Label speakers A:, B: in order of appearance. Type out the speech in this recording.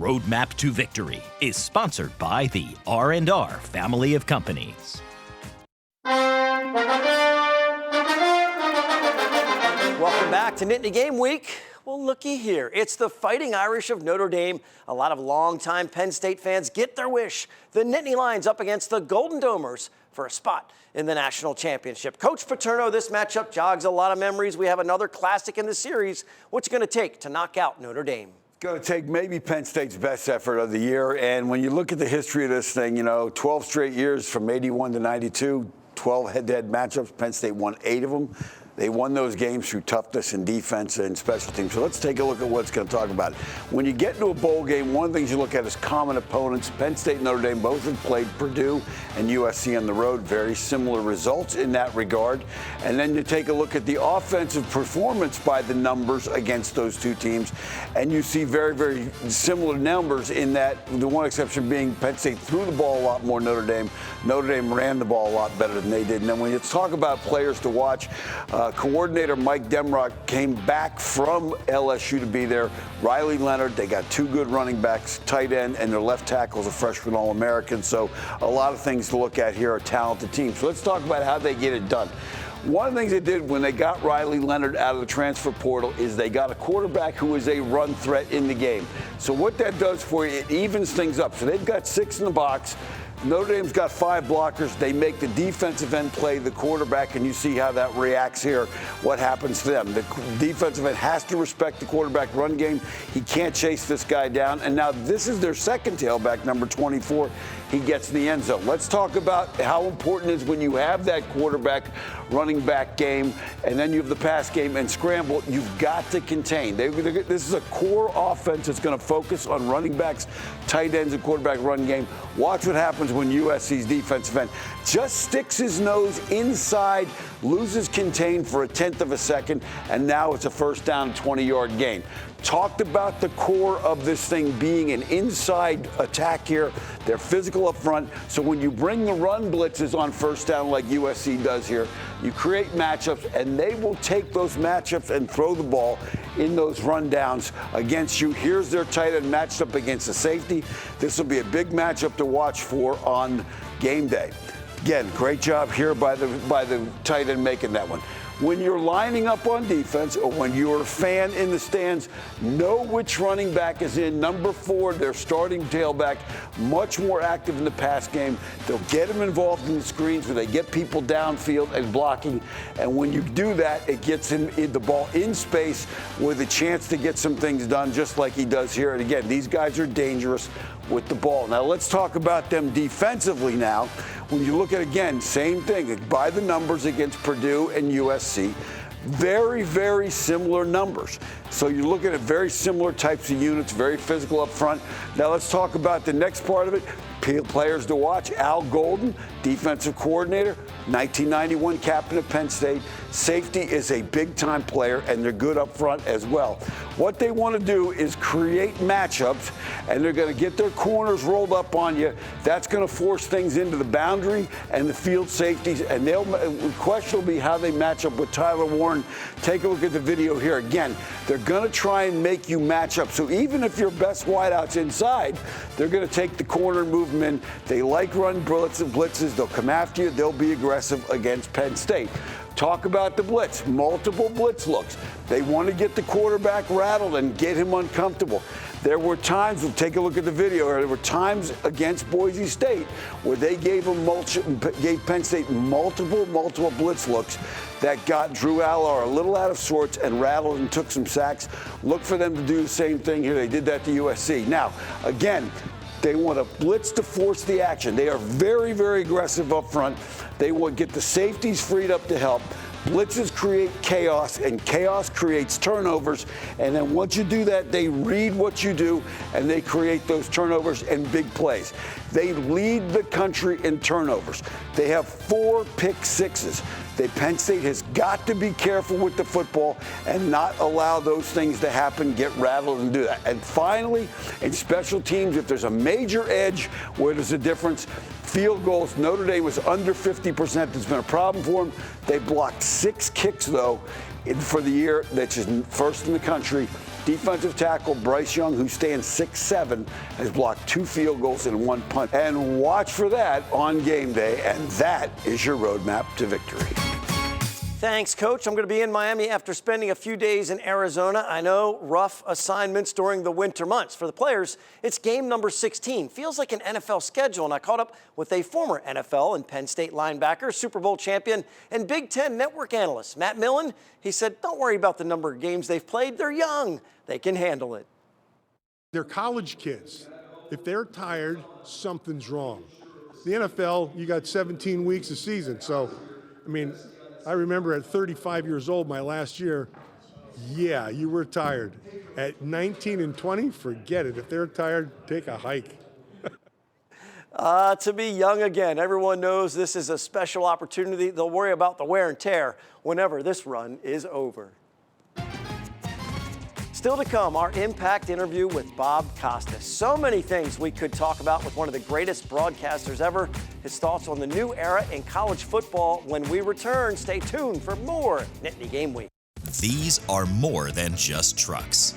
A: Roadmap to Victory is sponsored by the R&R family of companies.
B: Welcome back to Nittany Game Week. Well, looky here. It's the Fighting Irish of Notre Dame. A lot of longtime Penn State fans get their wish. The Nittany Lions up against the Golden Domers for a spot in the national championship. Coach Paterno, this matchup jogs a lot of memories. We have another classic in the series. What's it going to take to knock out Notre Dame?
C: Going to take maybe Penn State's best effort of the year. And when you look at the history of this thing, 12 straight years from 81 to 92, 12 head-to-head matchups. Penn State won 8 of them. They won those games through toughness and defense and special teams. So let's take a look at what's going to talk about. When you get into a bowl game, one of the things you look at is common opponents. Penn State and Notre Dame both have played Purdue and USC on the road. Very similar results in that regard. And then you take a look at the offensive performance by the numbers against those two teams. And you see very, very similar numbers in that, the one exception being Penn State threw the ball a lot more than Notre Dame. Notre Dame ran the ball a lot better than they did. And then when you talk about players to watch, coordinator Mike Demrock came back from LSU to be there. Riley Leonard, they got 2 good running backs, tight end, and their left tackle is a freshman All-American. So a lot of things to look at here, a talented team. So let's talk about how they get it done. One of the things they did when they got Riley Leonard out of the transfer portal is they got a quarterback who is a run threat in the game. So what that does for you, it evens things up. So they've got 6 in the box. Notre Dame's got 5 blockers. They make the defensive end play the quarterback, and you see how that reacts here, what happens to them. The defensive end has to respect the quarterback run game. He can't chase this guy down. And now this is their second tailback, number 24. He gets in the end zone. Let's talk about how important it is when you have that quarterback running back game, and then you have the pass game and scramble. You've got to contain. This is a core offense that's going to focus on running backs, tight ends, and quarterback run game. Watch what happens when USC's defensive end just sticks his nose inside, loses contain for 1/10 of a second, and now it's a first down, 20-yard gain. Talked about the core of this thing being an inside attack here. They're physical up front. So when you bring the run blitzes on first down like USC does here, you create matchups, and they will take those matchups and throw the ball in those run downs against you. Here's their tight end matched up against the safety. This will be a big matchup to watch for on game day. Again, great job here by the tight end making that one. When you're lining up on defense, or when you're a fan in the stands, know which running back is in. Number 4, their starting tailback, much more active in the pass game. They'll get him involved in the screens where they get people downfield and blocking. And when you do that, it gets him the ball in space with a chance to get some things done, just like he does here. And again, these guys are dangerous with the ball. Now let's talk about them defensively now. When you look at, again, same thing, by the numbers against Purdue and USC, very, very similar numbers. So you're looking at very similar types of units, very physical up front. Now let's talk about the next part of it. Players to watch: Al Golden, defensive coordinator, 1991 captain of Penn State. Safety is a big-time player, and they're good up front as well. What they want to do is create matchups, and they're going to get their corners rolled up on you. That's going to force things into the boundary and the field safeties, and the question will be how they match up with Tyler Warren. Take a look at the video here. Again, they're going to try and make you match up. So even if your best wideout's inside, they're going to take the corner and move them in. They like run blitzes. They'll come after you. They'll be aggressive against Penn State. Talk about the blitz, multiple blitz looks. They want to get the quarterback rattled and get him uncomfortable. There were times, we'll take a look at the video, there were times against Boise State where they gave Penn State multiple blitz looks that got Drew Allar a little out of sorts and rattled and took some sacks. Look for them to do the same thing here. They did that to USC. Now, again, they want to blitz to force the action. They are very, very aggressive up front. They will get the safeties freed up to help. Blitzes create chaos, and chaos creates turnovers. And then once you do that, they read what you do, and they create those turnovers and big plays. They lead the country in turnovers. They have 4 pick sixes. Penn State has got to be careful with the football and not allow those things to happen, get rattled and do that. And finally, in special teams, if there's a major edge where there's a difference, field goals. Notre Dame was under 50%. That's been a problem for them. They blocked 6 kicks, though, for the year. That's just first in the country. Defensive tackle Bryce Young, who stands 6'7", has blocked 2 field goals and 1 punt. And watch for that on game day, and that is your roadmap to victory.
B: Thanks, Coach. I'm going to be in Miami after spending a few days in Arizona. I know, rough assignments during the winter months. For the players, it's game number 16. Feels like an NFL schedule, and I caught up with a former NFL and Penn State linebacker, Super Bowl champion, and Big Ten network analyst, Matt Millen. He said, don't worry about the number of games they've played. They're young. They can handle it.
D: They're college kids. If they're tired, something's wrong. The NFL, you got 17 weeks a season. So, I mean, I remember at 35 years old, my last year, yeah, you were tired. At 19 and 20, forget it. If they're tired, take a hike.
B: To be young again. Everyone knows this is a special opportunity. They'll worry about the wear and tear whenever this run is over. Still to come, our Impact interview with Bob Costas. So many things we could talk about with one of the greatest broadcasters ever. His thoughts on the new era in college football when we return. Stay tuned for more Nittany Game Week.
A: These are more than just trucks.